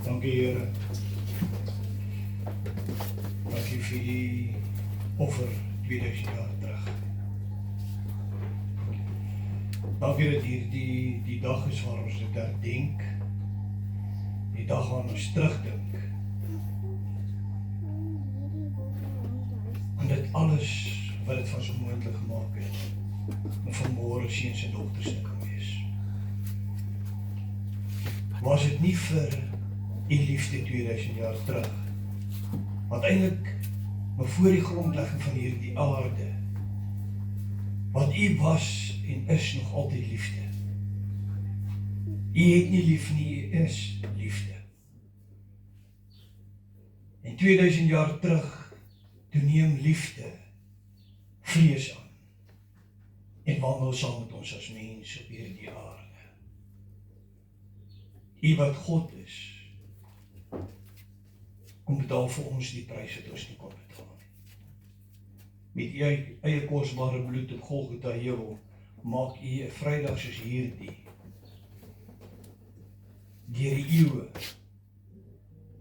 Dankie Here. Dankie vir die offer 2000 jaar terug. Dankie dat hier die dag is waar ons dit herdenk. Die dag waar ons terugdink. En dit alles wat dit van so moontlik gemaak het. En vanmôre seuns en dogters te kan wees. Was dit nie vir die liefde 2000 jaar terug, wat eintlik maar voor die grondlegging van hierdie aarde, want U was en is nog altyd liefde. U het nie lief nie, U is liefde. En 2000 jaar terug, toe neem liefde vrees aan en wandel saam met ons as mens op hierdie aarde. U wat God is, kom betaal vir ons die prys wat ons nie kon betaal nie. Met U eie kosbare bloed op Golgotha heuwel, maak U 'n Vrydag soos hierdie, deur die eeue,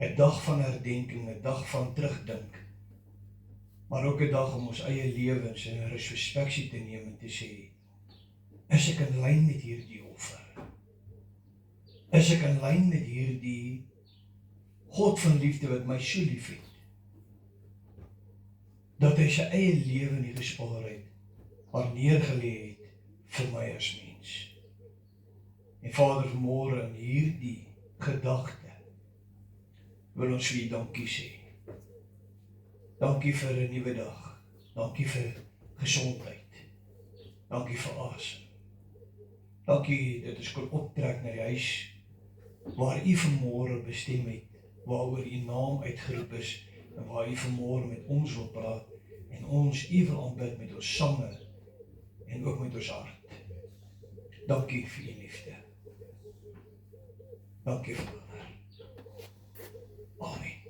'n dag van herdenking, 'n dag van terugdink, maar ook 'n dag om ons eie lewens in retrospeksie te neem en te sê, is ek in lyn met hierdie offer? Is ek in lyn met hierdie God van liefde wat my so lief het, dat hy sy eie lewe nie gespaar het, maar neergelê het vir my as mens. En Vader, vanmôre in hierdie gedagte wil ons vir U dankie sê. Dankie vir 'n nuwe dag. Dankie vir gesondheid. Dankie vir asem. Dankie dat ons kon optrek na die huis waar U vanmôre bestem het, waaroor U naam uitgeroep is en waar U vanmôre met ons wil praat en ons U wil aanbid met ons sange en ook met ons hart. Dankie vir U liefde. Dankie Vader. Amen.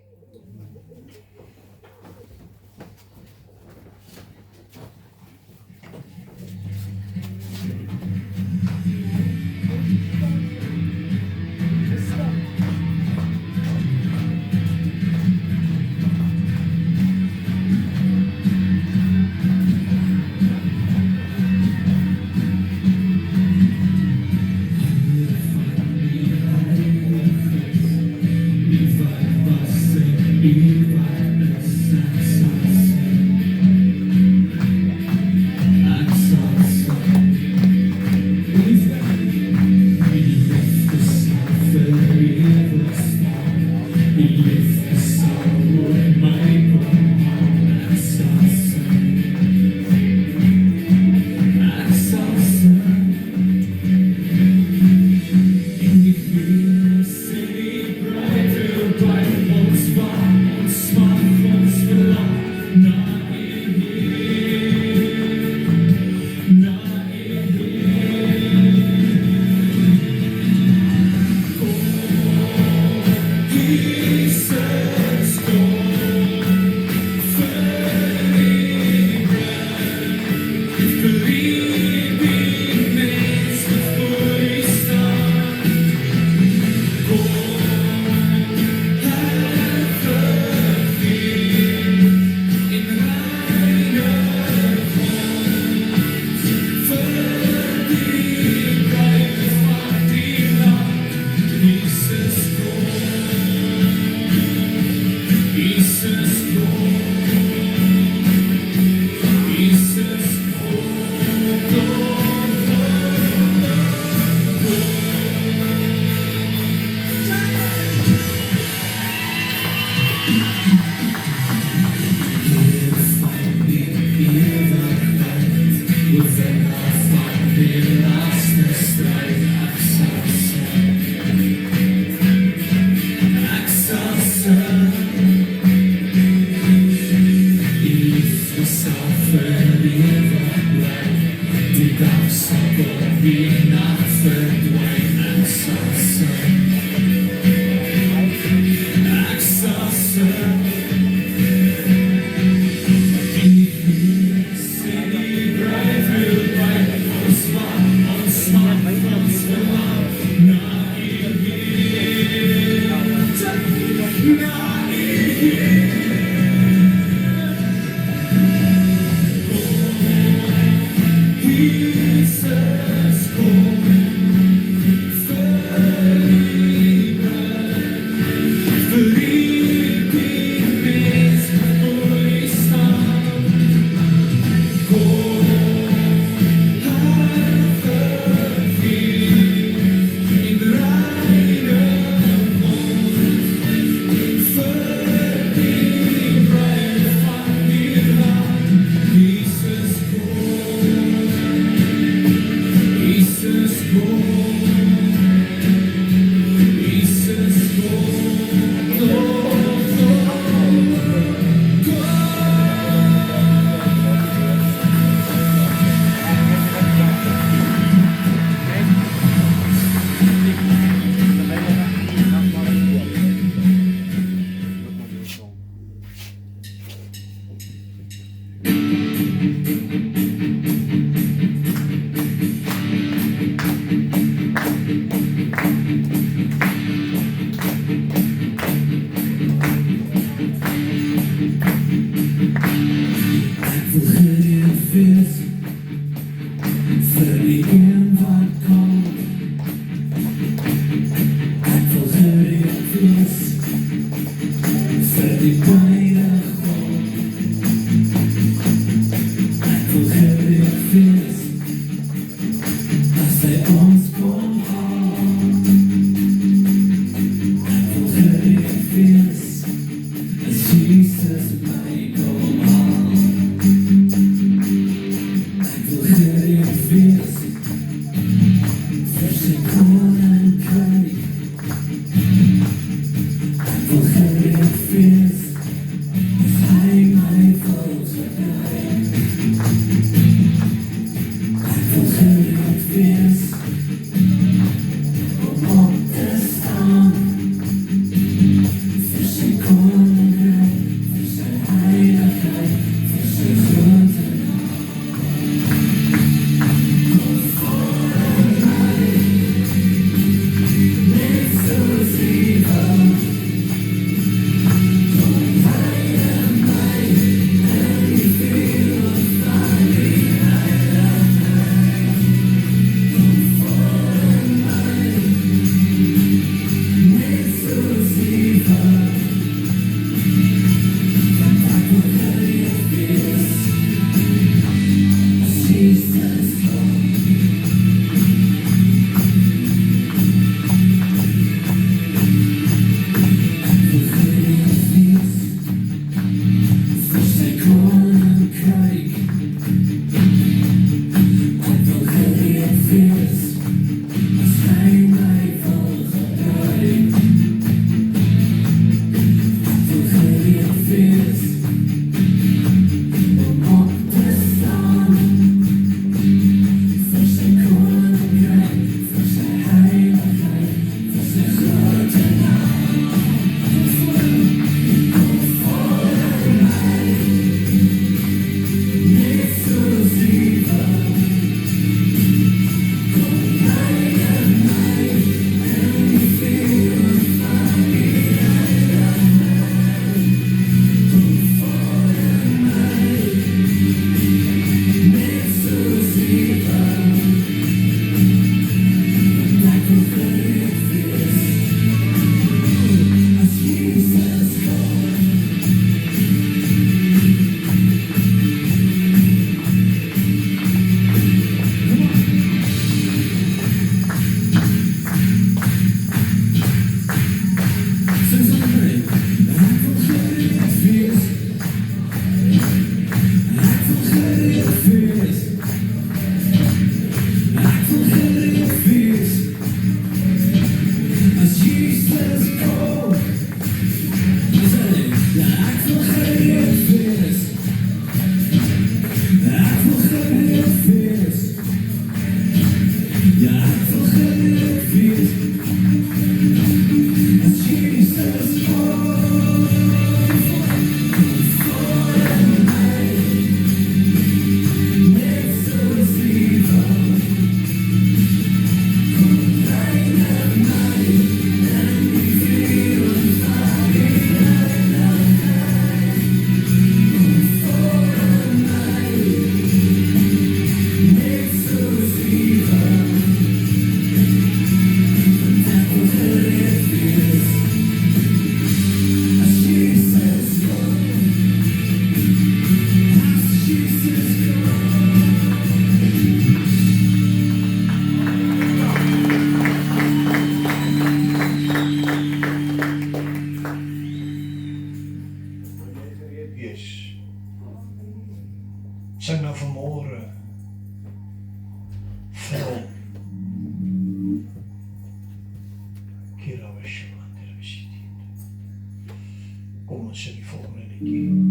you.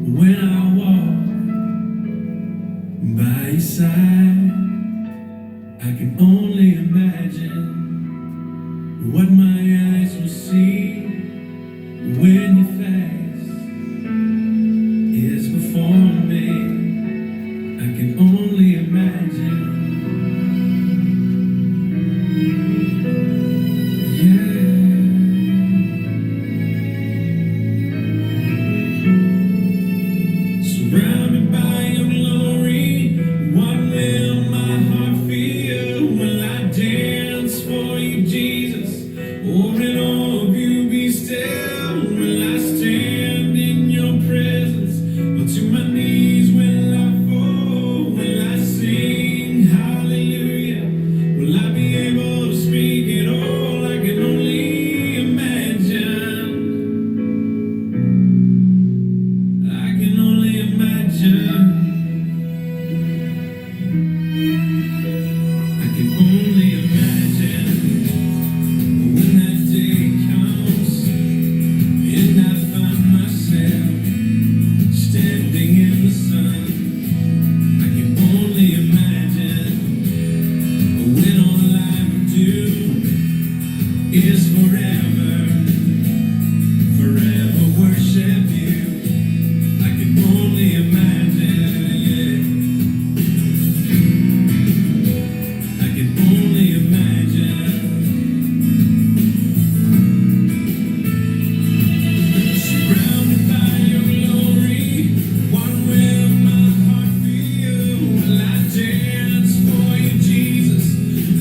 When I walk by your side, I can only imagine what my eyes will see when your face is before me. I can only imagine. Surrounded by your glory, what will my heart feel? Will I dance for you, Jesus? Or in all of you be still? Will I stand in your presence? Or to my knees will I fall? Will I sing hallelujah? Will I be able to speak it all? I can only imagine. I can only imagine. I can only imagine when that day comes and I find myself standing in the sun. I can only imagine when all I would do is forever, forever worship you. I can only imagine, yeah. I can only imagine. Surrounded by your glory, what will my heart feel? Will I dance for you, Jesus?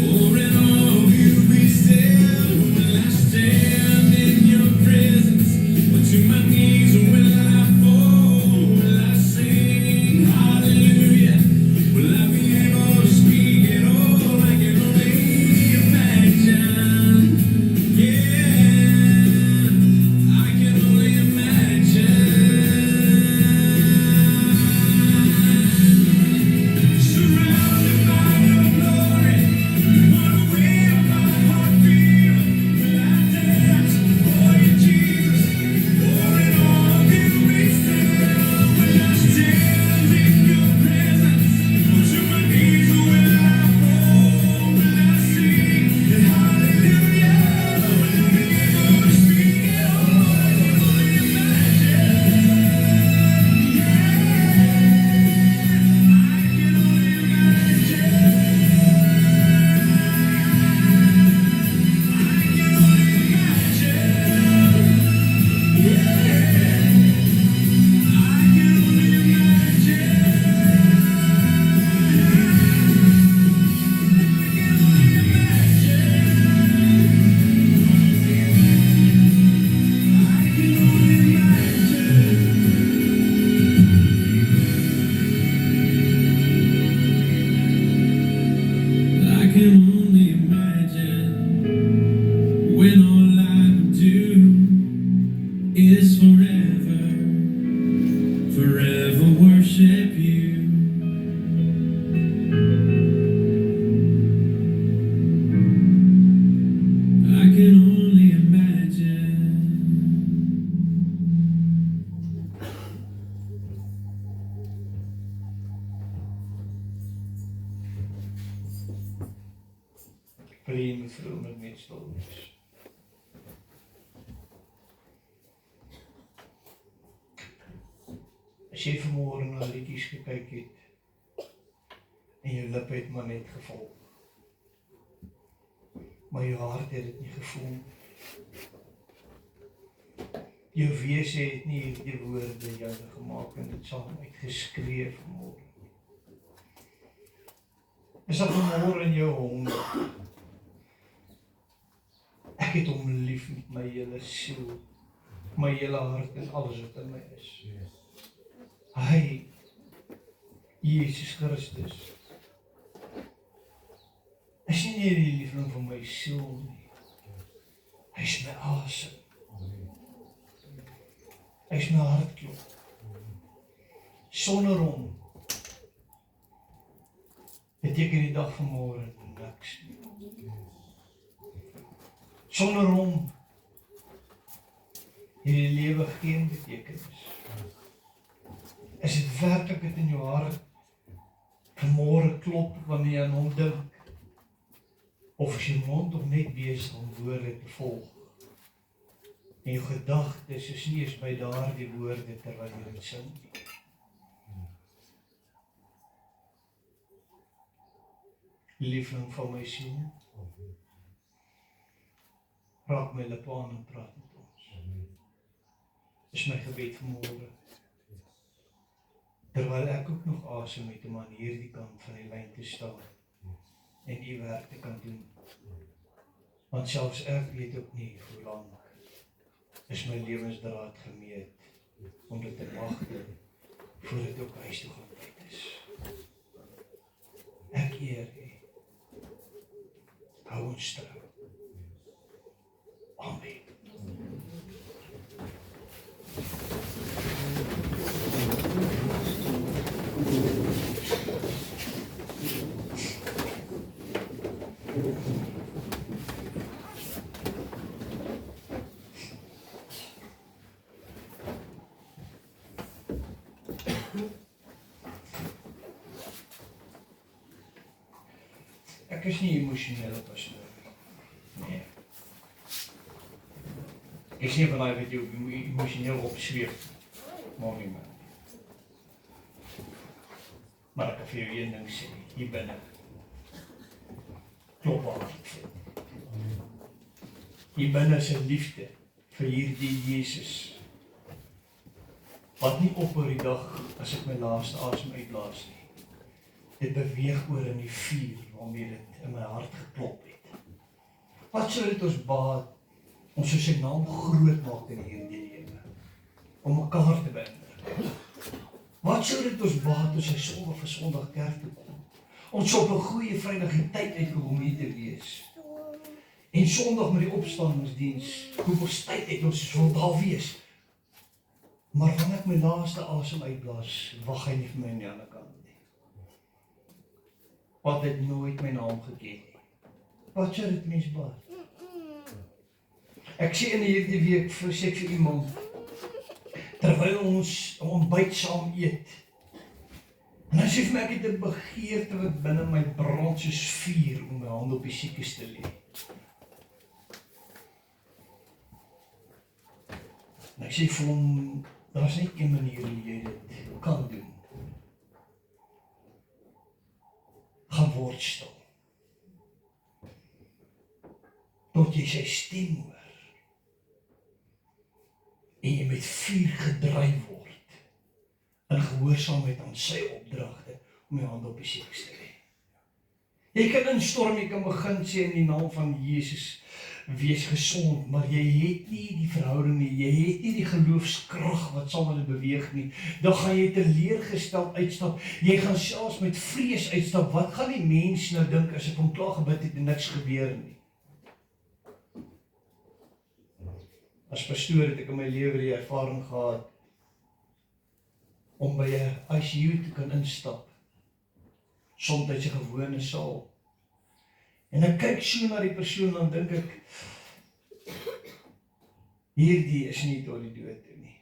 Or in all of you be still? Will I stand in your presence? Or to my knees will I fall? Will I sing hallelujah? Will I be able to speak it all? I can only imagine. Yeah, I can only imagine. Surrounded by your glory, what will my heart feel? Will I dance for you, Jesus? Or in all of you be still? Will I stand in your presence? Or to my knees will I fall? Will I sing hallelujah? Will I be able to speak it all? I can only imagine. I can only imagine when all I would do is forever, forever worship you. I can only imagine. Wil jy mevrou met net stil wees? As jy vanmôre na liedjies gekyk het en jou lippe het maar net gevolg, maar jou hart het dit nie gevoel. Jou wese het nie die woorde joune gemaak en dit saam uitgeskree vanmôre. Is dat vanmôre in jou honger? Ek het hom lief met my hele siel, my hele hart en alles wat in my is. Hy, Jesus Christus, is nie net die liefling van my siel nie. Hy is my asem. Hy is my hartklop. Sonder hom beteken die dag van môre niks nie. Sonder hom het die lewe geen betekenis. Is dit werklik dit in jou hart vanmôre klop wanneer jy aan hom dink? Of is jou mond nog net besig om woorde te volg? En jou gedagtes is nie eens by daardie woorde terwyl jy dit sing nie. Liefling van my siel, raak my lippe aan en praat met ons. Dis my gebed vanmôre. Terwyl ek ook nog asem het om aan hierdie kant van die lyn te staan en die werk te kan doen. Want selfs ek weet ook nie hoe lank is my lewensdraad gemeet om dit te wag voor dit ook huis toe gaan tyd is. Ek eer U. Hou ons trouw. Amen. Ek is nie emosioneel pastoor nie. Nee. Ek is nie van die wat jou emosioneel opsweep. Maar nie man. Maar ek kan vir jou een ding sê, hier binne. Klop hart. Hier binne is 'n liefde vir hierdie Jesus. Wat nie ophou die dag as ek my laaste asem uitblaas nie. Dit beweeg oor in die vuur waarmee dit in my hart geklop het. Wat sou dit ons baat, ons so sy naam groot maak in hierdie lewe, om mekaar te beïndruk? Wat sou dit ons baat as hy Sondag vir Sondag kerk toe kom? Ons op 'n goeie Vrydag tyd uitkom om hier te wees. En Sondag met die opstandingsdiens, hoeveel tyd het ons wil daar wees? Maar wanneer ek my laaste asem uitblaas, wag hy nie vir my aan die ander kant. Wat het nooit my naam geken nie. Wat sou dit mens baat? Ek sê in hierdie week sê vir iemand, terwyl ons ontbyt saam eet, en hy sê vir my, ek het 'n begeerte wat binne my brand soos vuur om my hand op die siekes te lê. En ek sê vir hom, daar is net een manier hoe jy dit kan doen. Gaan word stil. Tot jy sy stem hoor. En jy met vuur gedryf word. In gehoorsaamheid aan sy opdragte om jou hand op die siekes te lê. Jy kan instorm, jy kan begin sê in die naam van Jesus, wees gesond, maar jy het nie die verhouding nie, jy het nie die geloofskrag wat saam met dit beweeg nie. Dan gaan jy teleurgesteld uitstap, jy gaan selfs met vrees uitstap. Wat gaan die mens nou dink as ek hom klaar gebid het en niks gebeur nie? As pastoor het ek in my lewe die ervaring gehad om by 'n ICU te kan instap, soms uit 'n gewone saal. En ek kyk so na die persoon, dan dink ek, hierdie is nie tot die dood toe nie.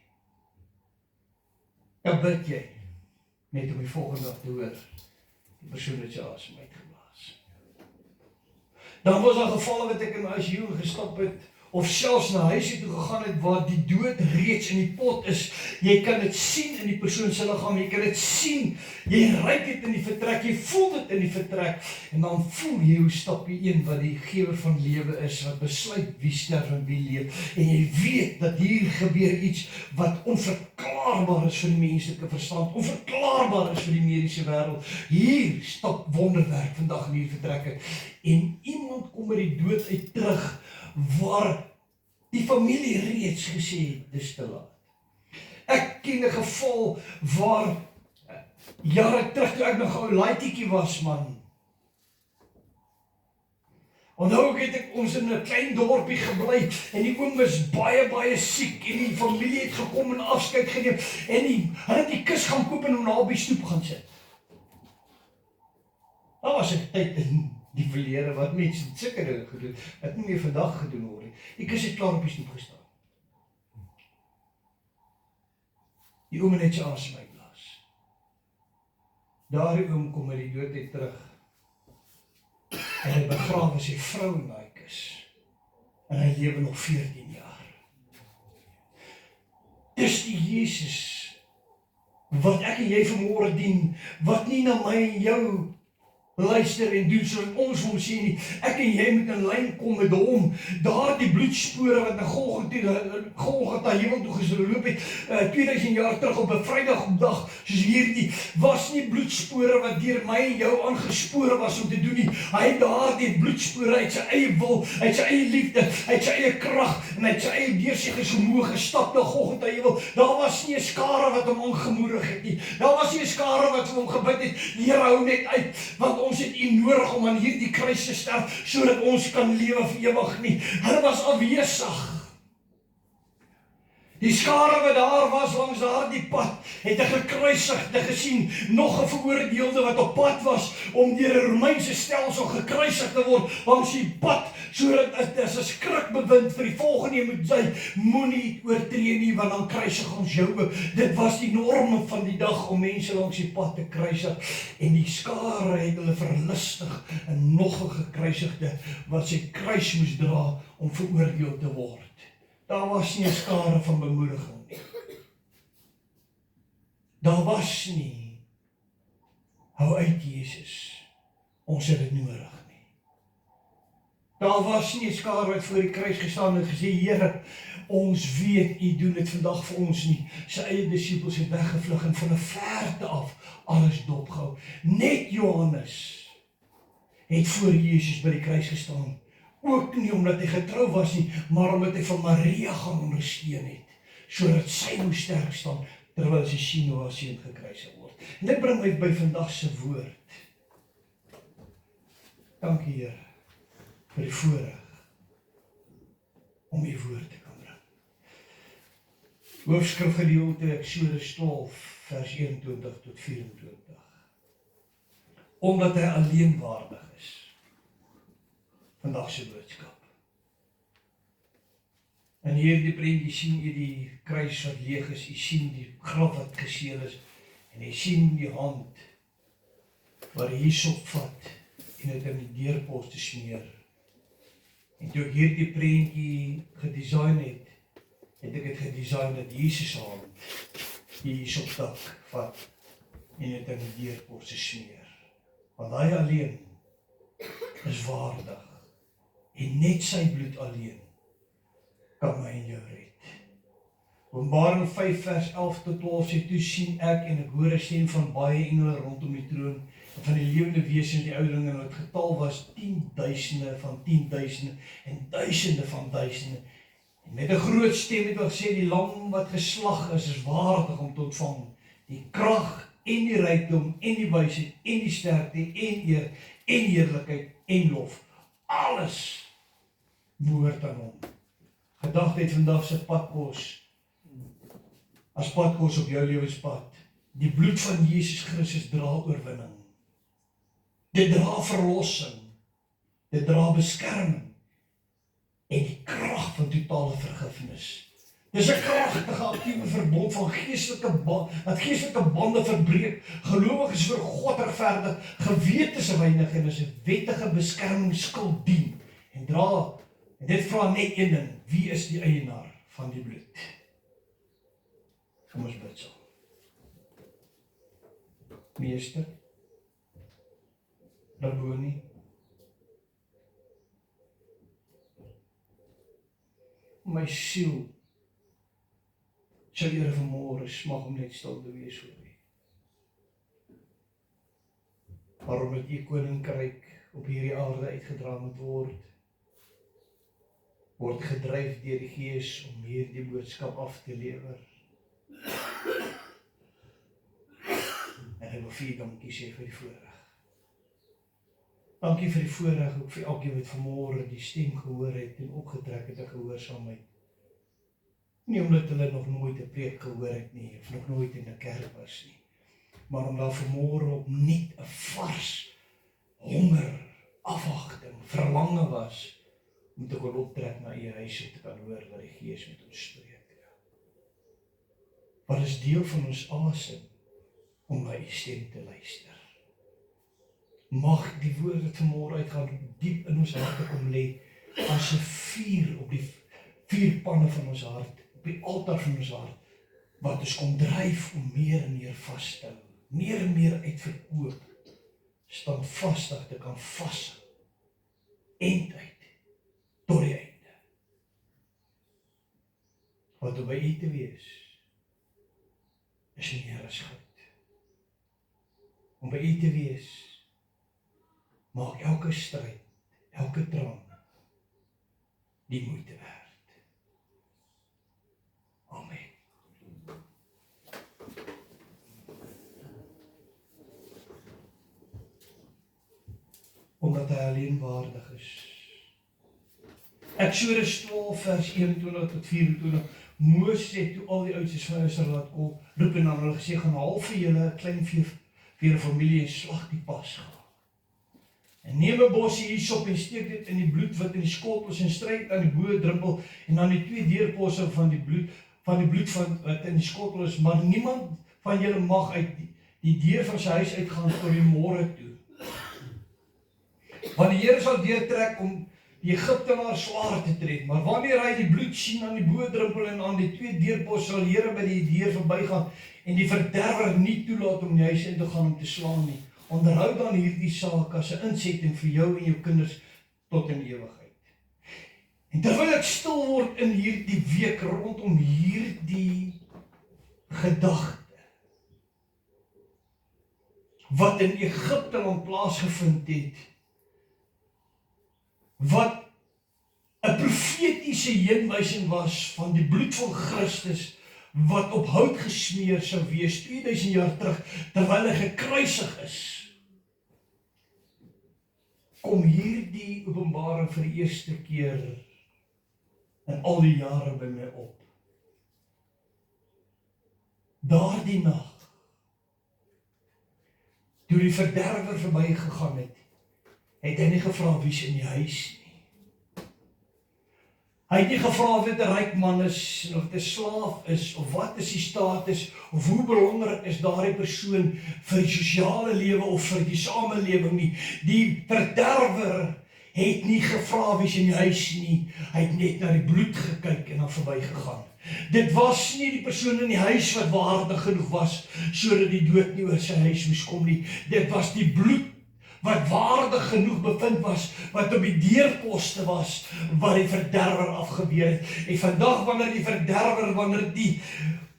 Dan bid jy, net om die volgende dag te hoor, die persoon het sy asem uitgeblaas. Dan was daar gevalle wat ek in my ICU gestap het, of selfs na huis toe gegaan het, waar die dood reeds in die pot is. Jy kan dit sien in die persoon se liggaam, jy kan dit sien, jy ruik dit in die vertrek, jy voel dit in die vertrek, en dan voel jy hoe stap jy een wat die gewer van lewe is, wat besluit wie sterf en wie leef, en jy weet dat hier gebeur iets wat onverklaarbaar is vir die menslike verstand, onverklaarbaar is vir die mediese wêreld. Hier stap wonderwerk vandag in hierdie vertrekke, en iemand kom by die dood uit terug, waar die familie reeds gesê het, dis te laat. Ek ken 'n geval waar jare terug toe ek nog 'n ou laaitjie was, man. Onthou ek ons in 'n klein dorpie gebly en die oom was baie siek en die familie het gekom en afskeid geneem en hulle het die kus gaan koop en hom na by stoep gaan sit. Daar was 'n tyd in die verlede wat mense sulke dinge gedoen, het nie meer vandag gedoen word nie. Die kus het klaar op die stoep gestaan. Die oom het sy asem uitblaas. Daardie oom kom uit die dood uit terug. En hy begrawe sy vrou in daai kus. En hy lewe nog 14 jaar. Dis die Jesus wat ek en jy vanmôre dien, wat nie na my en jou luister en doen sodat ons hom sien nie. Ek en jy moet in lyn kom met hom. Daardie bloedspore wat na Golgotha hemel toe geloop het, 2000 jaar terug op 'n Vrydagdag soos hierdie, was nie bloedspore wat deur my en jou aangespore was om te doen nie. Hy het daardie bloedspore uit sy eie wil, uit sy eie liefde, uit sy eie krag en uit sy eie deursettingsvermoë gestap na Golgotha hemel. Daar was nie 'n skare wat hom aangemoedig het nie. Daar was nie 'n skare wat vir hom gebid het, Here, hou net uit, want ons het U nodig om aan hierdie kruis te sterf, sodat ons kan lewe vir ewig nie. Hulle was afwesig. Die skare wat daar was langs daardie pad, het 'n gekruisigde gesien, nog 'n veroordeelde wat op pad was om deur 'n Romeinse stelsel gekruisig te word langs die pad, sodat dit as 'n skrikbewind vir die volgende moet sy, moenie oortree nie, want dan kruisig ons jou ook. Dit was die norm van die dag om mense langs die pad te kruisig, en die skare het hulle verlustig en nog 'n gekruisigde wat sy kruis moes dra om veroordeel te word. Daar was nie 'n skare van bemoediging nie. Daar was nie, hou uit Jesus, ons het dit nodig nie. Daar was nie 'n skare wat voor die kruis gestaan en gesê, Here, ons weet U doen dit vandag vir ons nie. Sy eie disippels het weggevlug en van 'n verte af alles dopgehou. Net Johannes het voor Jesus by die kruis gestaan. Ook nie omdat hy getrou was nie, maar omdat hy van Maria gaan ondersteun het, sodat sy moes sterk staan, terwyl sy sien hoe haar seun gekruisig word. En dit bring my by vandag se woord. Dankie, Here, vir die voorreg om U woord te kan bring. Hoofskrifgedeelte Eksodus 12, vers 21 tot 24. Omdat hy alleen waardig is. Vandag se boodskap. En hierdie prentjie sien jy die kruis wat leeg is, jy sien die graf wat geseël is, en jy sien die hand waar hy hyssop vat en dit in die deurposte smeer. En toe ek hierdie prentjie gedesign het, het ek dit gedesign dat Jesus hand die hyssopstak vat en dit in die deurposte smeer. Want hy alleen is waardig. En net sy bloed alleen kan my en jou red. Openbaring 5 vers 11 tot 12 sê, toe sien ek en ek hoor 'n stem van baie engele rondom die troon, en van die lewende wesens die ouderlinge, en het getal was 10.000 van 10.000 en duisende van duisende. En met 'n groot stem het hulle gesê, die lam wat geslag is waardig om te ontvang die krag en die rykdom en die wysheid en die sterkte en eer en heerlikheid en lof. Alles behoort aan hom. Gedagte het vandag se padkos, as padkos op jou lewenspad. Die bloed van Jesus Christus dra oorwinning. Dit dra verlossing. Dit dra beskerming. En die krag van totale vergifnis. Dis 'n kragtige aktiewe verbond van geestelike bande verbreek. Gelowiges vir God regverdig, gewetes reinig en is 'n wettige beskerming skuld dien. En dra, en dit vra net een ding, wie is die eienaar van die bloed? Kom ons bid saam. Meester, Rabboni, my siel sal Here vanmôre smag om net stil te wees voor U. Waarom het U koninkryk op hierdie aarde uitgedra moet word gedryf deur die Gees om hierdie boodskap af te lewer. En ek wil vir U dankie sê vir die voorreg. Dankie vir die voorreg, ook vir elkeen wat vanmôre die stem gehoor het en opgetrek het in gehoorsaamheid. Nie omdat hulle nog nooit 'n preek gehoor het nie, of nog nooit in 'n kerk was nie, maar omdat vanmôre opnuut 'n vars honger, afwagting, verlange was om te kon optrek na U huis om te kan hoor wat die Gees met ons spreek. Wat is deel van ons asem om na U stem te luister. mag die woord wat vanmôre uitgaan diep in ons harte kom lê, as 'n vuur op die 4 panne van ons hart, op die altaar van ons hart, wat ons kom dryf om meer en meer vas te hou, meer en meer uitverkoop, standvastig te kan vashou, end uit, tot die einde. Wat om by U te wees, is meer as goud. Om by U te wees, maak elke stryd, elke traan, die moeite werd. Amen. Omdat hy alleen waardig is. Eksodus 12 vers 21 tot 24, Moses het toe al die oudsies van Israel laat kom, roep en aan hulle gesê, gaan haal vir julle 'n klein vee vir julle familie en slag die Pasga. En neem 'n bossie hyssop en steek dit in die bloed wat in die skotels en stryd aan die bo druppel en dan die 2 deurposse van die bloed wat in die skottel is, maar niemand van julle mag uit die deur van sy huis uitgaan tot die môre toe. Want die Here sal deurtrek om die Egiptenaar swaar te tref, maar wanneer hy die bloed sien aan die bodruppel en aan die 2 deurposse, sal die Here by die deur verbygaan en die verderwer nie toelaat om die huis in te gaan om te slaan nie. Onderhou dan hierdie saak as 'n insetting vir jou en jou kinders tot in ewigheid. En terwyl ek stil word in hierdie week rondom hierdie gedagte wat in Egipte land plaasgevind het, wat 'n profetiese heenwysing was van die bloed van Christus wat op hout gesmeer sou wees 2000 jaar terug terwyl hy gekruisig is, kom hierdie openbaring vir die eerste keer in al die jare by my op. Daardie nag, toe die verderwer verbygegaan het, het hy nie gevra wie's in die huis nie. Hy het nie gevra of dit 'n ryk man is, of dit 'n slaaf is, of wat is die status, of hoe belangrik is daardie persoon vir die sosiale lewe of vir die samelewing nie. Die verderwer het nie gevra wie's in die huis nie, hy het net na die bloed gekyk en dan verbygegaan. Dit was nie die persoon in die huis wat waardig genoeg was, sodat die dood nie oor sy huis moes kom nie. Dit was die bloed wat waardig genoeg bevind was, wat op die deurposte was, wat die verderwer afgeweer het. En vandag wanneer die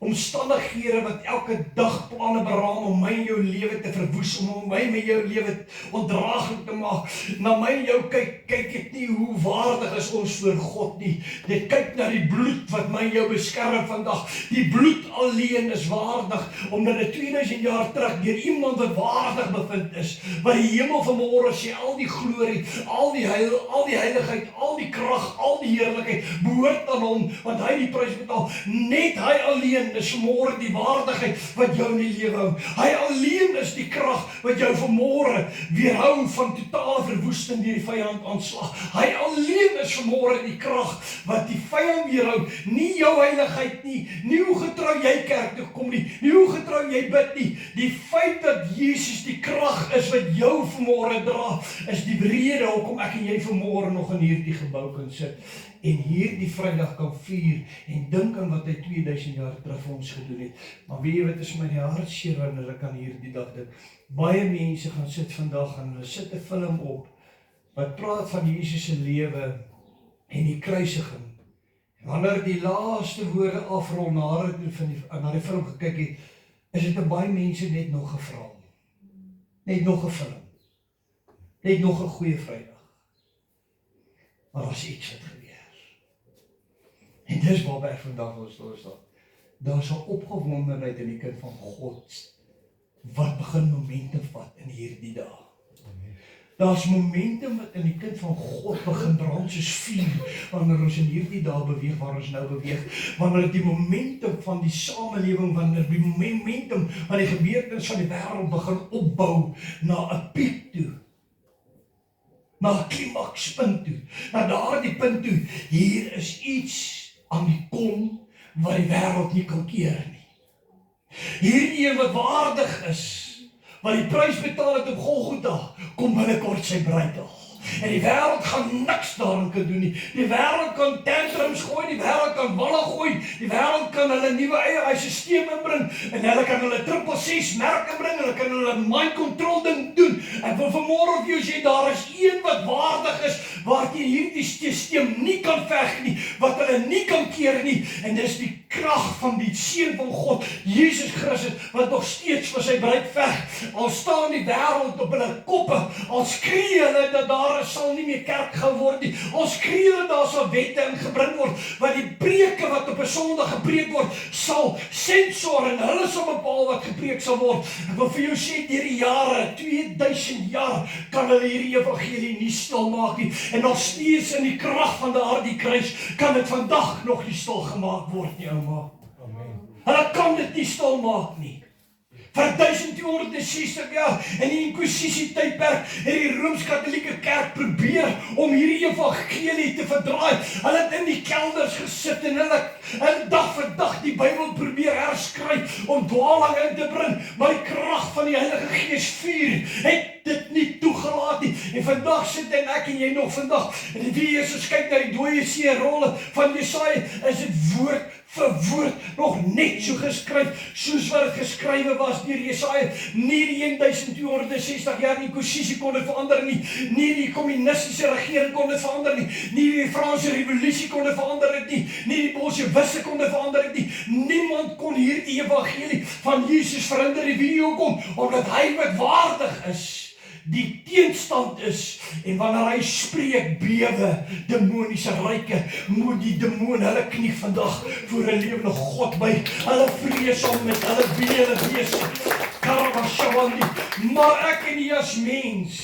omstandighede wat elke dag planne beraam om my en jou lewe te verwoes, om my met jou lewe ondraaglik te maak, na my en jou kyk dit nie hoe waardig is ons voor God nie. Dit kyk na die bloed wat my en jou beskerm vandag. Die bloed alleen is waardig, omdat dit 2000 jaar terug deur iemand wat waardig bevind is, wat die hemel vanmôre sê, al die glorie, al die heiligheid, al die krag, al die heerlikheid behoort aan hom, want hy die prys betaal. Net hy alleen is vanmôre die waardigheid wat jou in die lewe hou. Hy alleen is die krag wat jou vanmôre weerhou van totale verwoesting deur die vyand aanslag. Hy alleen is vanmôre die krag wat die vyand weerhou. Nie jou heiligheid nie hoe getrou jy kerk toe kom nie hoe getrou jy bid nie. Die feit dat Jesus die krag is wat jou vanmôre dra, is die rede hoekom ek en jy vanmôre nog in hierdie gebou kan sit en hierdie Vrydag kan vier en dink aan wat hy 2000 jaar terug vir ons gedoen het. Maar weet jy wat is my hartseer wanneer ek aan hierdie dag dink? Baie mense gaan sit vandag en hulle sit 'n film op wat praat van Jesus se lewe en die kruisiging. En wanneer die laaste woorde afrol na die film gekyk het, is dit baie mense net nog 'n verhaal. Net nog 'n film. Net nog 'n goeie Vrydag. Maar was iets wat gebeur. En dis waarby ek vandag wil staan. Daar's 'n opgewondenheid in die kind van God wat begin momentum vat in hierdie dag. Daar's momentum wat in die kind van God begin brand soos vuur wanneer ons in hierdie dag beweeg waar ons nou beweeg. Wanneer die momentum van die samelewing, wanneer die momentum van die gebeurtenisse van die wêreld begin opbou na 'n piek toe. Na 'n klimakspunt toe. Na daardie punt toe. Hier is iets aan die kom wat die wêreld nie kan keer nie. Hierdie een wat waardig is, wat die prys betaal het op Golgotha, kom binnekort sy bruid al. En die wêreld gaan niks daaraan kan doen nie. Die wêreld kan tantrums gooi, die wêreld kan walle gooi, die wêreld kan hulle nuwe eie stelsel inbring, en hulle kan hulle 666 merke bring, hulle kan hulle mind control ding doen. En vir vanmôre vir jou sê, daar is een wat waardig is, waarteen hierdie stelsel nie kan veg nie, wat hulle nie kan keer nie, en dis die krag van die Seun van God, Jesus Christus, wat nog steeds vir sy bruid veg. Al staan die wêreld op hulle koppe, al skree hulle dat daar sal nie meer kerk gehou word nie. Ons skree dat daar sal wette ingebring word, wat die preke wat op 'n Sondag gepreek word, sal sensor en hulle sal bepaal wat gepreek sal word. Ek wil vir jou sê, deur die jare, 2000 jaar, kan hulle hierdie evangelie nie stil maak nie. En nog steeds in die krag van daardie kruis, kan dit vandag nog nie stil gemaak word nie, ouma. Amen. Hulle kan dit nie stil maak nie. Vir 1260 jaar in die Inquisisie tydperk het die Rooms-Katolieke Kerk probeer om hierdie evangelie te verdraai. Hulle het in die kelders gesit en hulle dag vir dag die Bybel probeer herskryf om dwaling in te bring, maar die krag van die Heilige Gees vuur het dit nie toegelaat nie. En vandag sit ek en jy nog vandag, en wie Jesus kyk na die dooie seerolle van Jesaja, is dit woord vir woord nog net so geskryf soos wat dit geskrywe was deur Jesaja. Nie die 1260 jaar die Inquisisie kon dit verander nie, nie die kommunistiese regering kon dit verander nie, nie die Franse revolusie kon dit verander het nie, nie die Bolsjewisse kon dit verander het nie. Niemand kon hierdie evangelie van Jesus verhinder nie. Wie hoekom? Omdat hy wat waardig is, die teenstand is, en wanneer hy spreek, bewe demoniese ryke, moet die demoon hulle knie vandag voor 'n lewende God by. Hulle vrees om met hulle hele wees. Maar ek en jy as mens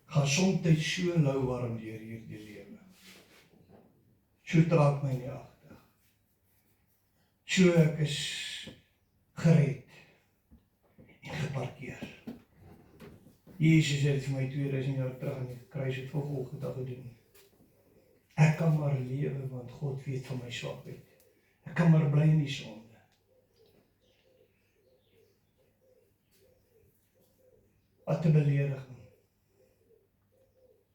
gaan soms so lou warm deur hierdie lewe. So draak my nie agter. So ek is gered en geparkeer. Jesus het vir my 2000 jaar terug aan die kruis het volgende dag gedoen. Ek kan maar lewe, want God weet van my swakheid. Ek kan maar bly in die sonde. Wat 'n belediging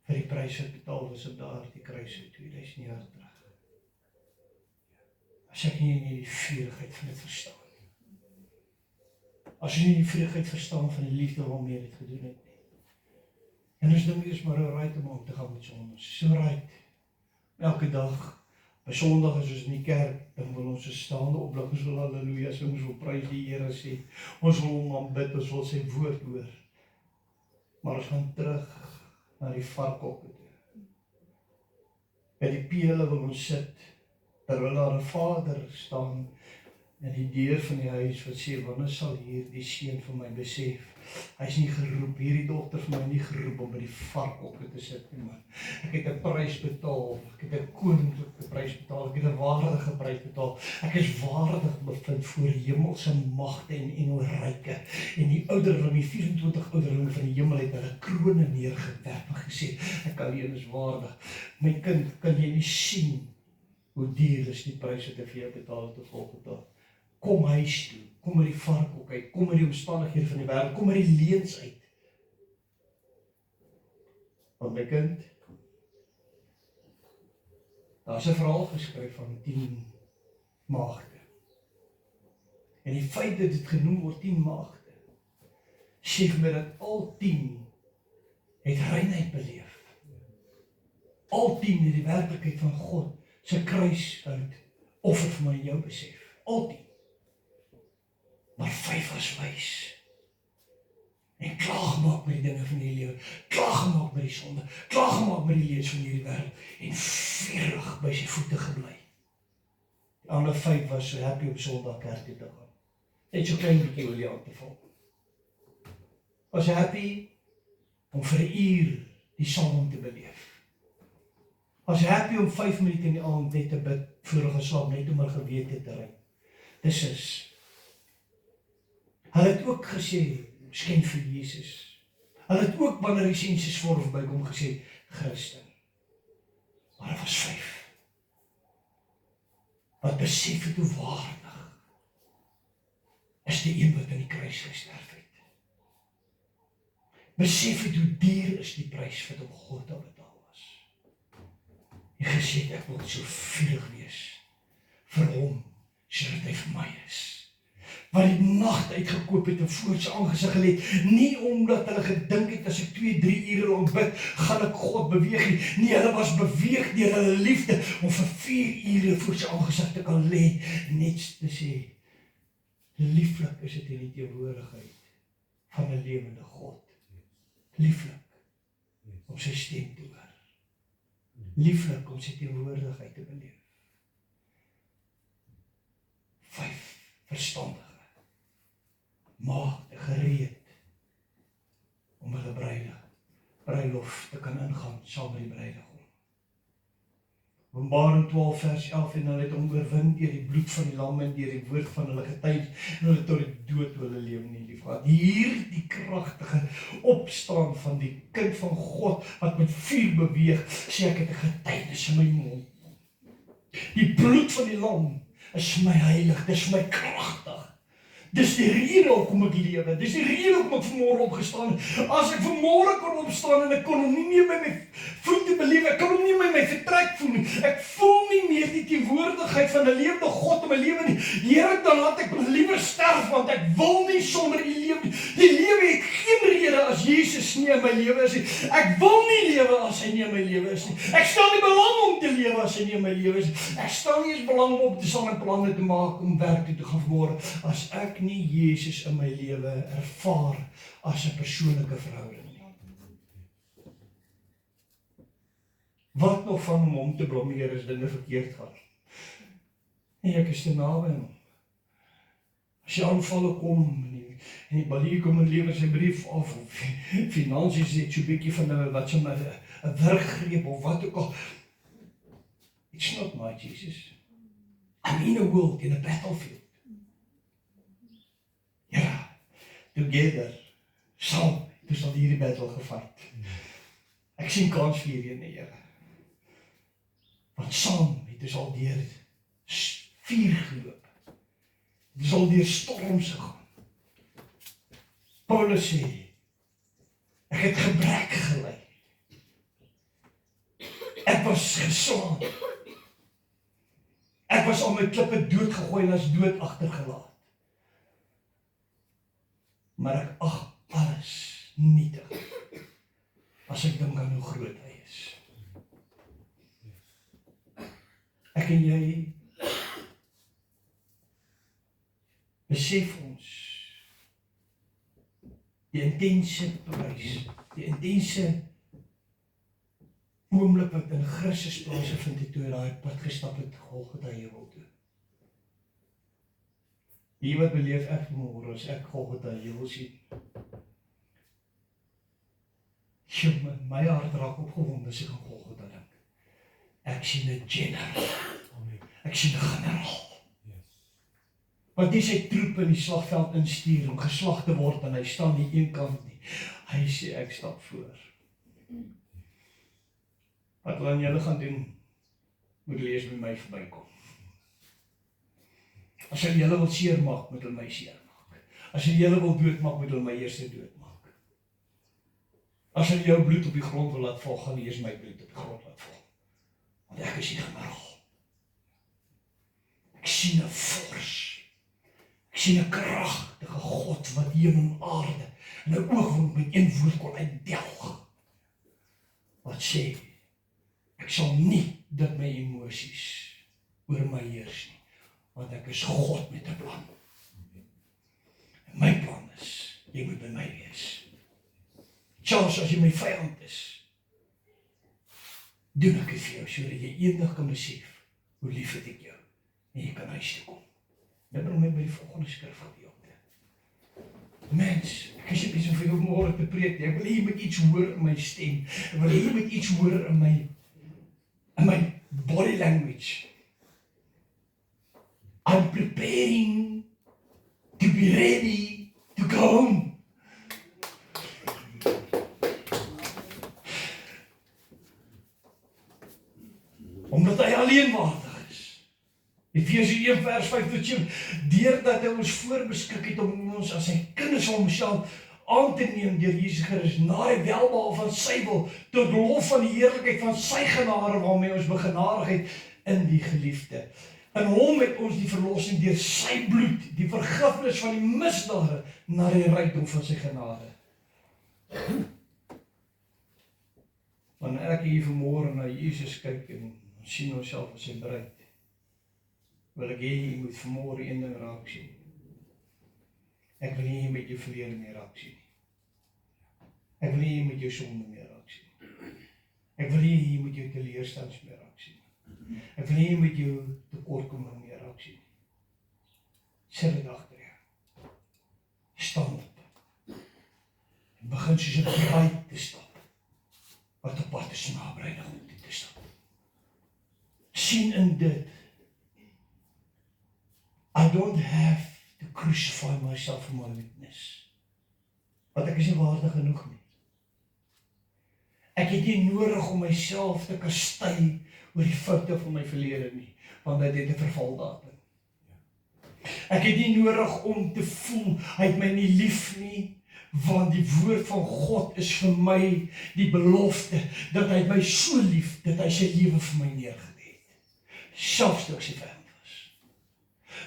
vir die prys wat betaal was op daardie kruis 2000 jaar terug. As ek nie die vurigheid van dit verstaan. As jy nie die vurigheid verstaan van die liefde waarmee jy dit gedoen het nie. En ons dink eers maar right om te gaan met sonde. So right. Elke dag, by Sondag as ons in die kerk, dan wil ons 'n staande oplig, ons wil halleluja sing, ons wil prys die Here sê, ons wil hom aanbid, ons wil sy woord hoor. Maar ons gaan terug na die varkhokke toe. By die pele wil ons sit, terwyl daar 'n Vader staan in die deur van die huis wat sê, wanneer sal hierdie seun van my besef? Hy is nie geroep, hierdie dogter van my nie geroep om by die varkhokke te sit nie, man. Ek het 'n prys betaal, ek het 'n koninklike prys betaal, ek het 'n waardige prys betaal. Ek is waardig bevind voor hemelse magte en engelryke. En die ouderling, die 24 ouderlinge van die hemel het hulle krone neergewerp en gesê, ek alleen is waardig. My kind, kan jy nie sien hoe duur is die prys wat ek vir jou betaal het volgende dag? Kom huis toe, kom uit die varkhok uit, kom uit die omstandighede van die wêreld, kom uit die leuns uit. Want my kind, daar is 'n verhaal geskryf van 10 maagde. En die feit dat dit genoem word 10 maagde, sê vir my dat al 10 het reinheid beleef. Al 10 het die werklikheid van God se kruis uit offer vir my en jou besef. Al 10. Maar 5 was wys. En klaar gemaak met die dinge van die lewe, klaar gemaak met die sonde, klaar gemaak met die leuns van hierdie wêreld, en vurig by sy voete gebly. Die ander 5 was so happy op Sondag kerk toe te gaan. Net so klein bietjie olie aan te val. Was happy om vir 'n uur die salwing te beleef. Was happy om 5 minute in die aand net te bid voor hulle geslaap, net om hulle gewete te ry. Dis is. Hulle het ook gesê, skenk vir Jesus. Hulle het ook wanneer die sensus voorby kom gesê, Christen. Maar daar was 5. Wat besef het hoe waardig is die een wat in die kruis gesterf het. besef het hoe duur is die prys wat op Golgotha betaal was. En gesê het, ek wil so vurig wees vir hom, sodat hy vir my is. Wat die nag uitgekoop het en voor sy aangesig gelê het, nie omdat hulle gedink het, as ek 2-3 ure lang bid, gaan ek God beweeg nie. Nee, hulle was beweeg deur hulle liefde, om vir 4 ure voor sy aangesig te kan lê, net te sê, lieflik is dit in die teenwoordigheid van 'n lewende God. Lieflik om sy stem te hoor. Lieflik om sy teenwoordigheid te beleef. 5 verstandige maagde gereed om hulle bruilof te kan ingaan saam met die bruidegom. Openbaring 12 vers 11 en hulle het hom oorwin deur die bloed van die lam en deur die woord van hulle getuig en hulle tot die dood hulle lewe nie liefgehad. Hier die kragtige opstaan van die kind van God wat met vuur beweeg, sê ek het 'n getuienis in my mond. Die bloed van die lam is my heilig, dis my kragtig. Dis die rede hoekom ek lewe, dis die rede hoekom ek vanmôre opgestaan het. As ek vanmôre kon opstaan en ek kon hom nie meer by my voete beleef, ek kan hom nie met my vertrek voel nie. Ek voel nie meer die teenwoordigheid van 'n lewende God in my lewe nie. Here, dan laat ek liewer sterf, want ek wil nie sonder U lewe nie. Die lewe het geen rede as Jesus nie in my lewe is nie. Ek wil nie lewe as hy nie in my lewe is nie. Ek stel nie belang om te lewe as hy nie in my lewe is nie. Ek stel nie eens belang om op te staan en planne te maak om werk toe te gaan vanmôre, as ek nie Jesus in my lewe ervaar as 'n persoonlike verhouding nie. Wat nog van hom te blameer as dinge verkeerd gaan? Nee, ek is te naby aan hom. As jy aanvalle kom en die balie kom en lewer sy brief af, of finansies het so 'n bietjie van 'n wat sommer 'n werkgreep of wat ook al. It's not my Jesus. I'm in a world, in a battlefield. Ja, together, saam, dus al hierdie battle gefight. Ek sien kans vir hierdie in die Here. Want saam het ons al deur vuur geloop. Het ons al deur storms gegaan. Paulus sê, ek het gebrek gely. Ek was geslaan. Ek was al my klippe doodgegooi en as dood agtergelaat. Maar ek ag alles nietig, as ek dink aan hoe groot hy is. Ek en jy besef ons die intense prys, die intense oomblik wat in Christus plaasgevind het toe hy daai pad gestap het, Golgotha heuwel toe. Die wat beleef ek vanmôre as ek Golgotha heuwel sien. My hart raak opgewonde as ek aan Golgotha dink. Ek sien 'n generaal. Ek sien 'n generaal. Wat nie sy troepe in die slagveld instuur om geslag te word en hy staan nie een kant nie. Hy sê ek stap voor. Wat hulle aan julle gaan doen, moet hulle eers by my verbykom. As hulle julle wil seermaak, moet hulle my seermaak. As hulle julle wil doodmaak, moet hulle my eers doodmaak. As hulle jou bloed op die grond wil laat val, gaan hulle eers my bloed op die grond laat val. Want ek is die generaal. Ek sien 'n vors. Ek sien 'n kragtige God wat hemel en aarde in 'n oogwink met een woord kon uitdelg. Wat sê, ek sal nie dat my emosies oor my heers nie, want ek is God met 'n plan. En my plan is, jy moet by my wees. Selfs as jy my vyand is, doen ek dit vir jou, sodat jy eendag kan besef, hoe lief het ek jou, en jy kan huis toe kom. Dit bring my by die volgende skrifgedeelte. Mens, ek is besig om vir jou môre te preek, ek wil hê jy moet iets hoor in my stem, ek wil hê jy moet iets hoor in my body language. I'm preparing to be ready to go home. Omdat hy alleenwaardig is. Efesiërs 1 vers 5 tot 7, deurdat hy ons voorbeskik het om ons as sy kinders van homself aan te neem deur Jesus Christus, na die welbehae van sy wil, tot lof van die heerlikheid van sy genade, waarmee ons begenadig het in die geliefde. In hom het ons die verlossing deur sy bloed, die vergifnis van die misdade, na die rykdom van sy genade. Wanneer ek hier vanmôre na Jesus kyk en ons sien onsself as sy bruid, wil ek hê jy moet vanmôre een ding raak sien. Ek wil nie met jou verlede meer raak sien. Ek wil nie met jou sonde meer raak sien. Ek wil nie met jou teleurstellings meer raak sien. Ek wil nie met jou tekortkominge meer raak sien. Sit dit agter jou. Staan op. En begin soos 'n bruid te stap, wat op pad is na bruidegom toe te stap. Sien in dit, I don't have to crucify myself for my weakness. Want ek is nie waardig genoeg nie. Ek het nie nodig om myself te kastei oor die foute van my verlede nie, want dit het 'n vervaldatum. Ek het nie nodig om te voel, hy het my nie lief nie, want die woord van God is vir my die belofte, dat hy my so lief, dat hy sy lewe vir my neergelê het. Selfs toe ek sy vyand was.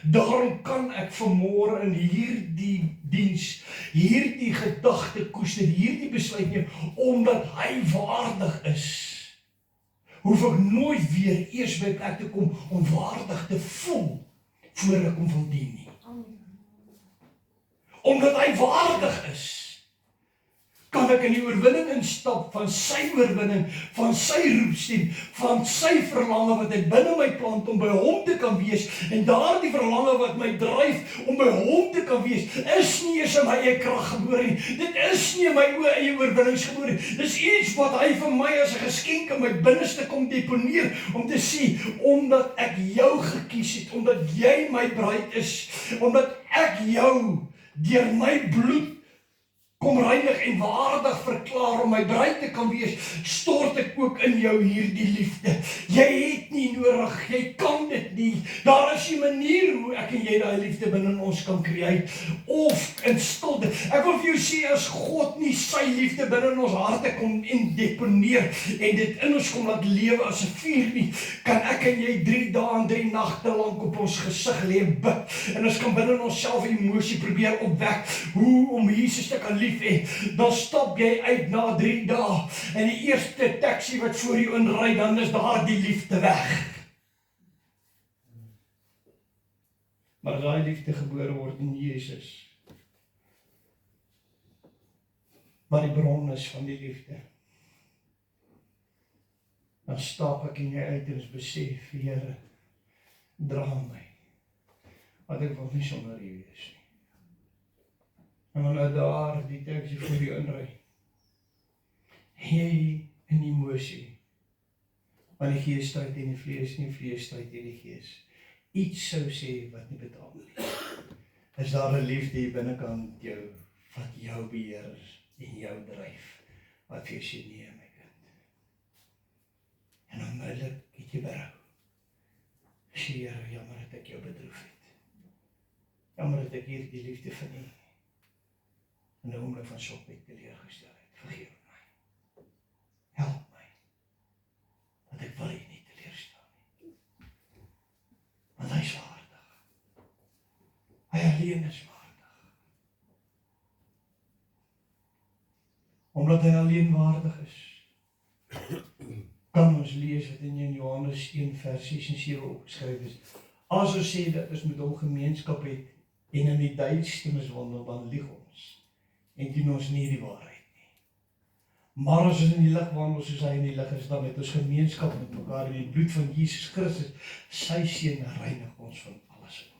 Daarom kan ek vanmôre in hierdie diens, hierdie gedagte koester, hierdie besluit neem, omdat hy waardig is. Hoef ek nooit weer eers by plek te kom om waardig te voel, voor ek hom wil dien nie. Omdat hy waardig is, kan ek in die oorwinning instap van sy oorwinning, van sy roepstem, van sy verlange wat hy binne my plant om by hom te kan wees, en daardie verlange wat my dryf om by hom te kan wees, is nie eers in my eie krag gebore nie. Dit is nie in my eie oorwinnings gebore nie. Dis iets wat hy vir my as 'n geskenk in my binneste kom deponeer, om te sê, omdat ek jou gekies het, omdat jy my bruid is, omdat ek jou deur my bloed kom reinig en waardig verklaar om my bruid te kan wees, stort ek ook in jou hierdie liefde. Jy het nie nodig, jy kan dit nie. Daar is 'n manier hoe ek en jy daai liefde binne ons kan create, of in stilte. Ek wil vir jou sê, as God nie sy liefde binne in ons harte kom en deponeer, en dit in ons kom laat lewe as 'n vuur nie, kan ek en jy 3 dae en 3 nagte lank op ons gesig lê en bid, en ons kan binne in onsself emosie probeer opwek, hoe om Jesus te kan lief. Dan stap jy uit na 3 dae, en die eerste taxi wat voor jou inry, dan is daar die liefde weg. Maar as daai liefde gebore word in Jesus, wat die bron is van die liefde, dan stap ek in jy uit en ons besef, Here, dra my, want ek wil nie sonder U wees nie. En wanneer daar die taxi voor jou inry, jy in emosie, want die gees stryd teen die vlees, nie vlees stryd teen die gees, iets sou sê wat nie betaal nie. Is daar 'n liefde hier binnekant jou, wat jou beheer en jou dryf, wat vir jou sê, nee my kind. En onmiddellik het jy berou. Sê, Here, jammer dat ek jou bedroef het. Jammer dat ek hier die liefde van U in 'n oomblik van sok het teleurgestel het. Vergeef my. Help my. Want ek wil U nie teleurstel nie. Want hy is waardig. Hy alleen is waardig. Omdat hy alleen waardig is, kan ons lees wat in Johannes 1 vers 6 en 7 opgeskryf is. As ons sê dat ons met hom gemeenskap het, en in die duisternis wandel, dan lieg ons. En doen ons nie die waarheid nie. Maar as ons in die lig wandel soos hy in die lig is, dan het ons gemeenskap met mekaar in die bloed van Jesus Christus, sy seun reinig ons van alles.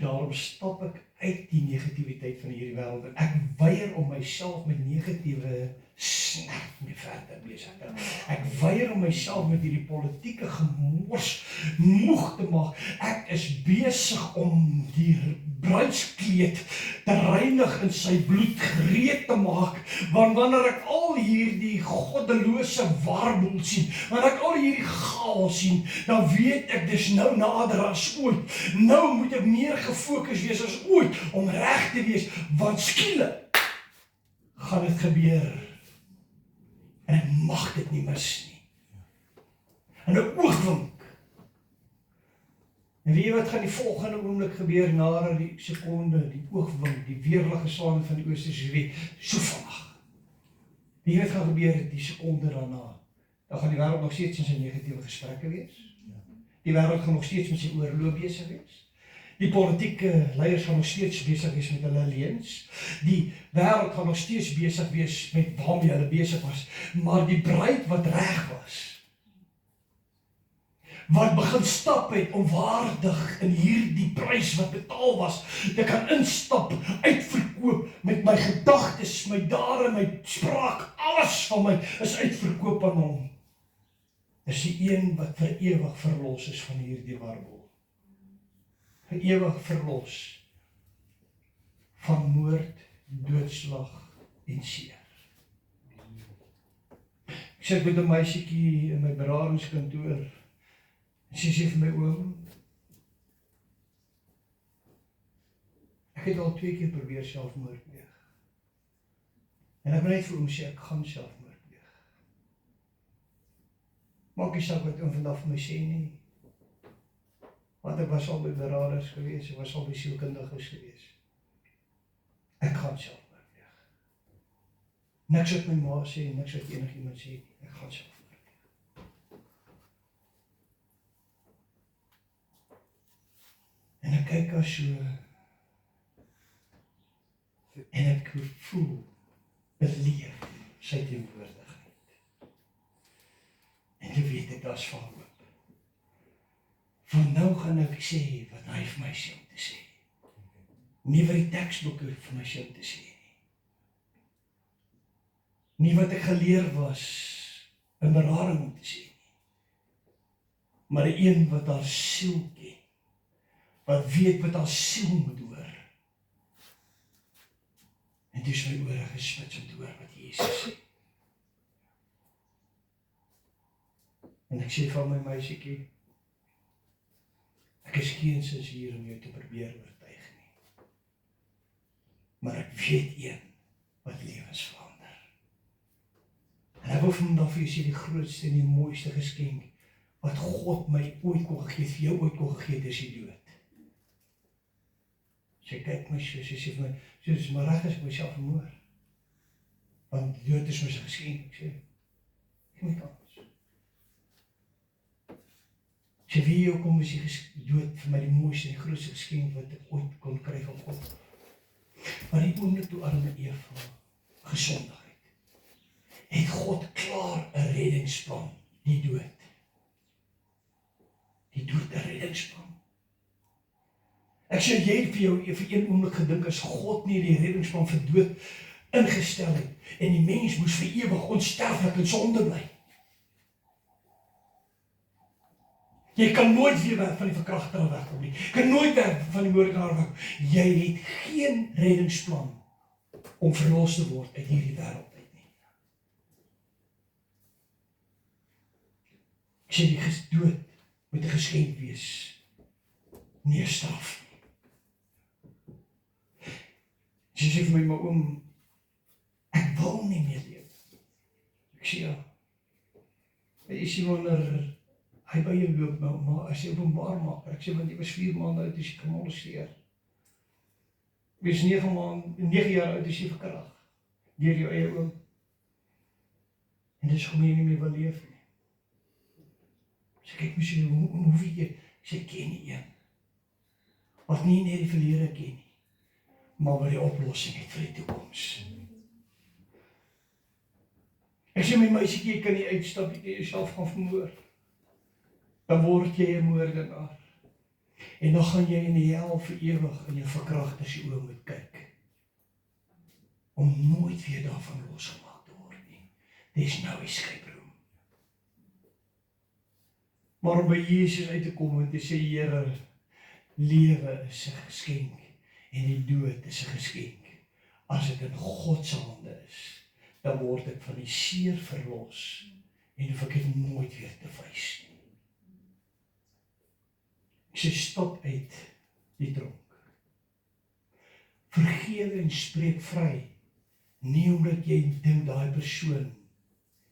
Daarom stap ek uit die negativiteit van hierdie wêreld, en ek weier om myself met negatiewe snert mee verder besig te hou. Ek weier om myself met hierdie politieke gemors moeg te maak. Ek is besig om die bruidskleed te reinig in sy bloed gereed te maak, want wanneer ek al hierdie goddelose warboel sien, wanneer ek al hierdie chaos sien, dan weet ek dis nou nader as ooit. Nou moet ek meer gefokus wees as ooit om reg te wees, want skielik gaan dit gebeur. En ek mag dit nie mis nie. En 'n oogwink. En weet jy wat gaan die volgende oomblik gebeur na die sekonde, die oogwink, die weerlige saam van die oosterse wie, so vinnig. Weet jy wat gaan gebeur die sekonde daarna? Dan gaan die wêreld nog steeds in sy negatiewe gesprekke wees. Die wêreld gaan nog steeds met sy oorlog besig wees. Die politieke leiers gaan nog steeds besig wees met hulle leuns. Die wêreld gaan nog steeds besig wees met waarmee hulle besig was. Maar die bruid wat reg was, wat begin stap het om waardig in hierdie prys wat betaal was, te kan instap, uitverkoop met my gedagtes, my dade, my spraak, alles van my is uitverkoop aan hom. Is die een wat vir ewig verlos is van hierdie warbel. Vir ewig verlos van moord, doodslag en seer. Ek sit met 'n meisietjie in my beradingskantoor. Sy sê vir my, oom, ek het al 2 keer probeer selfmoord pleeg. En ek wil net vir oom sê, ek gaan selfmoord pleeg. Maak nie saak wat oom vandag vir my sê nie. Want ek was al by beraders gewees, ek was al by sielkundiges gewees. Ek gaan selfmoord pleeg. Niks wat my ma sê, niks wat enigiemand sê nie. Ek gaan selfmoord. En ek kyk haar so, en ek voel, beleef sy teenwoordigheid. En toe weet ek, daar's van hoop. Van nou gaan ek sê, wat hy vir my sê om te sê. Nie wat die teksboek vir my sê om te sê nie. Nie wat ek geleer was, in berading om te sê nie. Maar die een wat haar siel ken. Wat weet wat haar siel moet hoor. En toe is my ore gespits om te hoor wat Jesus sê. En ek sê van my meisietjie, ek is geensins hier om jou te probeer oortuig nie. Maar ek weet een wat lewens verander. En ek wil vandag vir jou sê die grootste en die mooiste geskenk wat God my ooit kon gegee, vir jou ooit kon gegee, is die dood. Sy kyk my so, sy sê vir my, so dis maar reg as ek myself vermoor. Want dood is my se geskenk, ek sê. Ek moet anders. Sy wie jou kom is die dood vir my die mooiste en die grootste geskenk wat ek ooit kon kry van God. Maar die oomblik toe arme Eva gesondig het God klaar 'n reddingsplan, die dood. Die dood 'n reddingsplan. Ek sê jy het vir jou vir een oomblik gedink as God nie die reddingsplan vir dood ingestel het en die mens moes vir ewig onsterflik in sonde bly. Jy kan nooit weer weg van die verkragter wegkom nie. Jy kan nooit weg van die moordenaar wegkom. Jy het geen reddingsplan om verlos te word uit hierdie wêreld uit nie. Ek sê die dood moet 'n geskenk wees, nie 'n straf. Sy sê vir my, maar oom, ek wil nie meer leef. Ek sê ja. Jy sê wanneer hy by jou loop, maar as jy openbaar maak, ek sê want jy was 4 maande oud as jy gemolesteer. Jy was 9 jaar oud as jy verkrag deur jou eie oom. En dis hoekom jy nie meer wil leef nie. Sy kyk my sê, hoe weet jy? Sy ken nie een. Wat nie net die verlede ken nie, maar wat die oplossing het vir die toekoms. Ek sê my meisietjie, jy kan nie uitstap, jy jouself gaan vermoor. Dan word jy 'n moordenaar. En dan gaan jy in die hel vir ewig in jou verkragter se oë moet kyk. Om nooit weer daarvan losgemaak te word nie. There's no escape room. Maar om by Jesus uit te kom en te sê, Here, lewe is 'n geskenk en die dood is 'n geskenk. As dit in God se hande is, dan word ek van die seer verlos en hoef ek dit nooit weer te wys nie. Ek sê stap uit die tronk. Vergewe en spreek vry Nie omdat jy dink daai persoon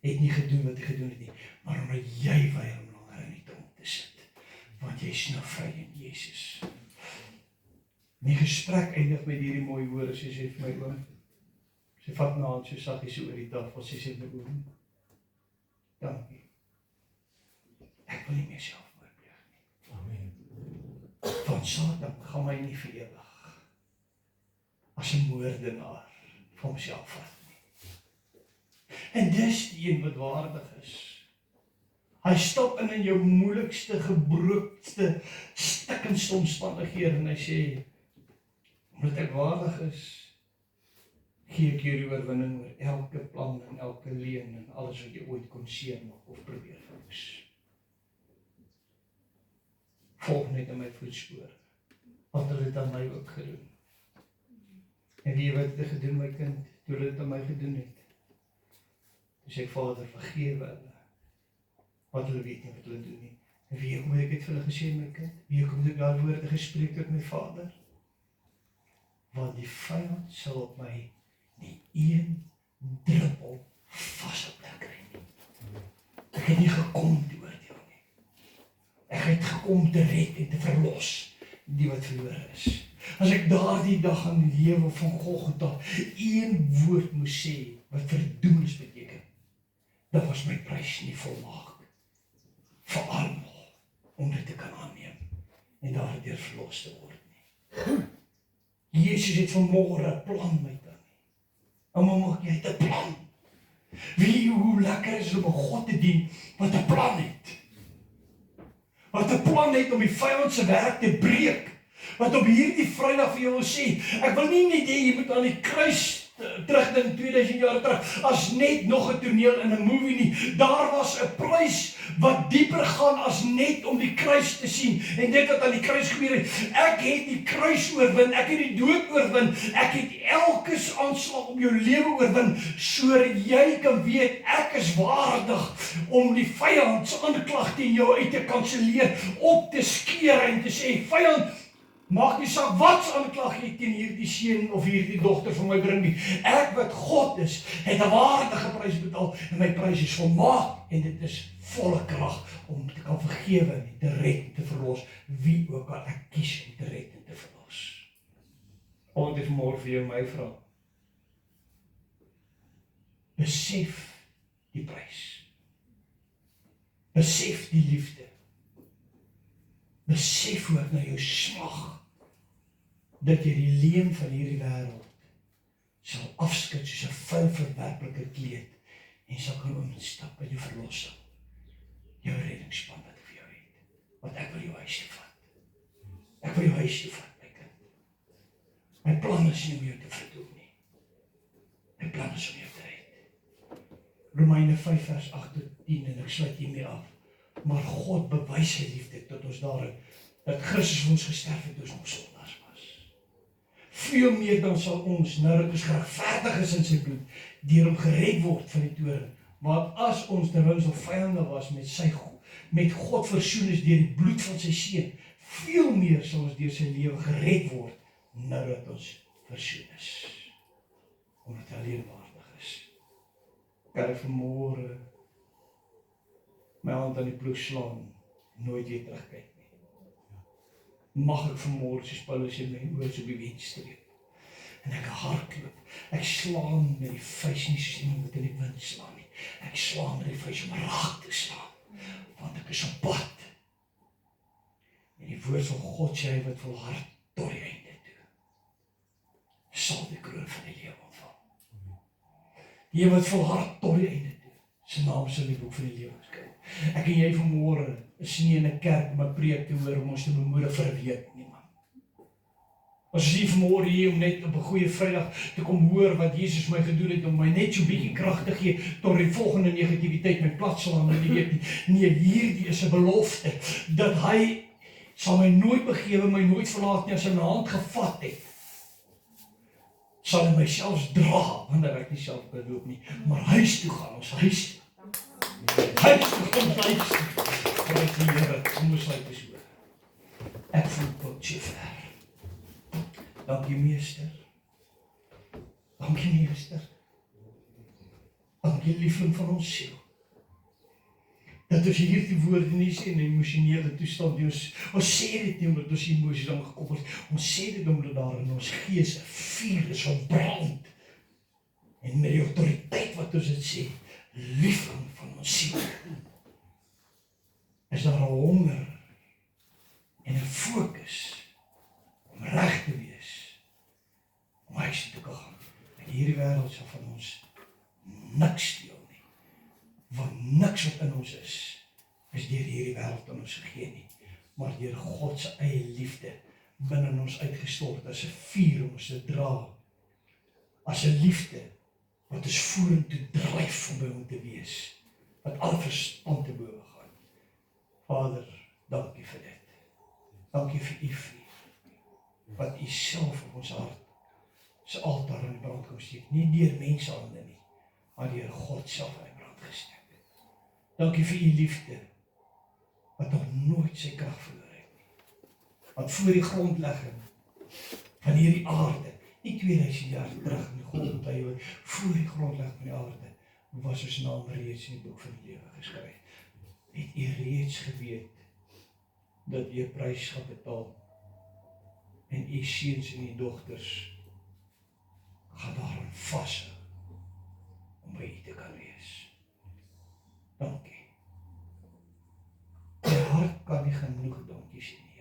het nie gedoen wat hy gedoen het nie, maar omdat jy weier om langer in die tronk te sit. Want jy is nou vry in Jesus. Die gesprek eindig met hierdie mooi woorde, sy sê vir my oom, sy vat my hand so saggies so oor die tafel, sy sê my oom, dankie. Ek wil nie meer selfmoord pleeg nie. Amen. Want Satan gaan my nie verewig as 'n moordenaar vir homself vat nie. En dis die een wat waardig is. Hy stap in jou moeilikste, gebrookste, stikkendste omstandighede en hy sê, omdat ek waardig is, gee ek jou die oorwinning oor elke plan en elke leuen en alles wat jy ooit kon seermaak of probeer verwoes. Volg net in my voetspore, want hulle het aan my ook gedoen. En wie wat dit gedoen, my kind, toe hulle dit aan my gedoen het. Toe sê ek, Vader, vergewe hulle, want hulle weet nie wat hulle doen nie. En wie kom ek het vir hulle gesê, my kind? Wie kom ek daar woorde gespreek tot my Vader? Want die vyand sal op my nie een druppel vasgeplek kry nie. Ek het nie gekom te oordeel nie. Ek het gekom te red en te verlos die wat verlore is. As ek daardie dag aan die lewe van Golgotha een woord moes sê wat verdoemenis beteken, dan was my prys nie volmaak vir almal om dit te kan aanneem en daardeur verlos te word nie. Jesus het vanmôre 'n plan met hom. En mamma, jy het 'n plan. Weet jy hoe lekker is om 'n God te dien wat 'n plan het? Wat 'n plan het om die vyand se werk te breek. Wat op hierdie Vrydag vir jou wil sê, ek wil nie net hê jy moet aan die kruis terugdink 2000 jaar terug, as net nog 'n toneel in 'n movie nie. Daar was 'n prys wat dieper gaan as net om die kruis te sien en dit wat aan die kruis gebeur het. Ek het die kruis oorwin, ek het die dood oorwin, ek het elke aanslag op jou lewe oorwin, sodat jy kan weet, ek is waardig om die vyand se aanklag teen jou uit te kanselleer, op te skeer en te sê, vyand, maak nie saak wat se aanklag jy teen hierdie seun of hierdie dogter van my bring nie. Ek wat God is, het 'n waardige prys betaal en my prys is volmaak en dit is volle krag om te kan vergewe en te red en te verlos wie ook al ek kies om te red en te verlos. Ons het môre vir jou my vra. Besef die prys. Besef die liefde. Besef hoe ek na jou smag, dat jy die leuen van hierdie wêreld sal afskud soos 'n vuil verwerplike kleed en sal kan instap in jou verlossing, jou reddingsplan wat ek vir jou het. Want ek wil jou huis toe vat. Ek wil jou huis toe vat, my kind. My plan is nie om jou te verdoem nie. My plan is om jou te red. Romeine 5 vers 8 tot 10 en ek sluit hiermee af. Maar God bewys sy liefde tot ons daarin, dat Christus vir ons gesterf het toe ons nog sondaars was. Veel meer dan sal ons, nou dat ons geregverdig is in sy bloed, deur hom gered word van die toorn. Want as ons terwyl ons nog vyande was met God versoen is deur die bloed van sy seun, veel meer sal ons deur sy lewe gered word, nou dat ons versoen is. Omdat hy alleen waardig is. Kan ek vanmôre my hand aan die ploeg slaan, nooit weer terugkyk nie. Mag ek vanmôre, soos Paulus sê, my oor so die wind streep. En ek hardloop, ek slaan met die vuis nie soos iemand wat in die wind slaan nie. Ek slaan met die vuis om raak te slaan, want ek is op pad. En die woord van God sê hy wat volhard tot die einde toe, sal die kroon van die lewe ontvang. Die wat volhard tot die einde toe, sy naam sal in die boek van die lewe skryf. Ek en jy vanmôre is nie in 'n kerk om 'n preek te hoor om ons te bemoedig vir 'n week nie, man. Ons is nie vanmôre hier om net op 'n goeie Vrydag te kom hoor wat Jesus my gedoen het, om my net so 'n bietjie krag te gee tot die volgende negativiteit my plat slaan in die week nie. Nee, hierdie is 'n belofte dat hy sal my nooit begewe, my nooit verlaat nie. As hy my hand gevat het, sal hy my selfs dra, want ek nie self kan loop nie, maar huis toe gaan, ons huis toe. Huis toe, ons huis toe. En ek die Here, kom ons sluit eens oor. Ek voel Potjiefer. Dankie meester. Dankie meester. Dankie, liefling van ons siel. Dat ons hierdie woorde nie sê in 'n emosionele toestand nie. Ons sê dit nie omdat ons emosies aan gekoppel is. Ons sê dit omdat daar in ons gees 'n vuur is wat brand. En met die autoriteit wat ons dit sê, liefling van ons siel, is daar 'n honger en 'n fokus om reg te wees, om huis te gaan. En hierdie wêreld sal van ons niks steel nie. Want niks wat in ons is deur hierdie wêreld aan ons gegee nie, maar deur God se eie liefde binne ons uitgestort as 'n vuur om ons te dra, as 'n liefde wat ons vorentoe dryf om by hom te wees, wat al verstand te bowe gaan. Vader, dankie vir dit. Dankie vir u vuur, wat u self op ons hart se altaar in brand kom steek, nie deur menshande nie, maar deur God self in brand gesteek het. Dankie vir u liefde, wat nog nooit sy krag verloor het nie. Want voor die grondlegging van hierdie aarde, nie 2000 jaar terug in die grondlegging, voor die grondlegging van die aarde, was ons naam reeds in die boek van die lewe geskryf. Het u reeds geweet dat u 'n prys gaan betaal en u seuns en u dogters gaan daarin vashou om by u te kan wees. Dankie. My hart kan nie genoeg dankie sê nie.